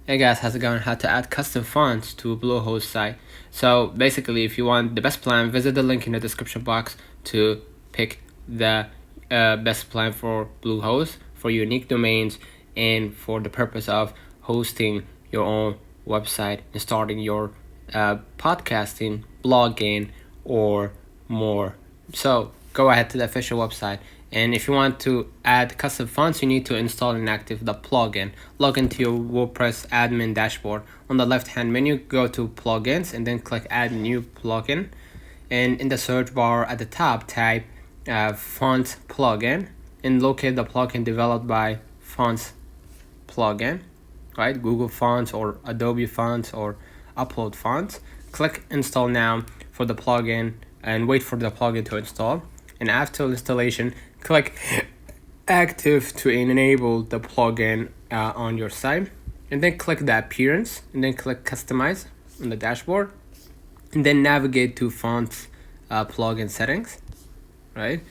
Hey guys, how's it going? How to add custom fonts to a Bluehost site. So basically, if you want the best plan, visit the link in the description box to pick the best plan for Bluehost for unique domains and for the purpose of hosting your own website and starting your podcasting, blogging, or more. So go ahead to the official website, and if you want to add custom fonts, you need to install and activate the plugin. Log into your WordPress admin dashboard. On the left hand menu, go to plugins and then click add new plugin, and in the search bar at the top type font plugin and locate the plugin developed by fonts plugin, right? Google Fonts or Adobe Fonts or Upload Fonts. Click install now for the plugin and wait for the plugin to install. And after installation, click active to enable the plugin on your site, and then click the appearance and then click customize on the dashboard, and then navigate to fonts plugin settings, right?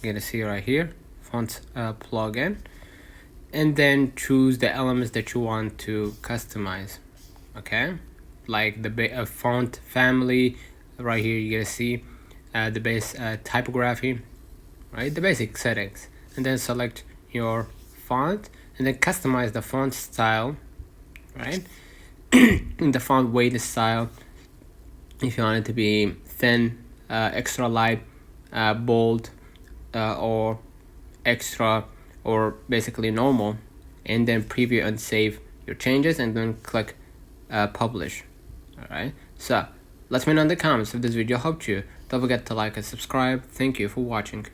You're gonna see right here fonts plugin, and then choose the elements that you want to customize, okay? Like the font family right here. You're gonna see the base typography, right? The basic settings, and then select your font and then customize the font style, right? In the font weight style, if you want it to be thin, extra light, bold, or extra, or basically normal, and then preview and save your changes and then click publish. All right, so let me know in the comments if this video helped you. Don't forget to like and subscribe. Thank you for watching.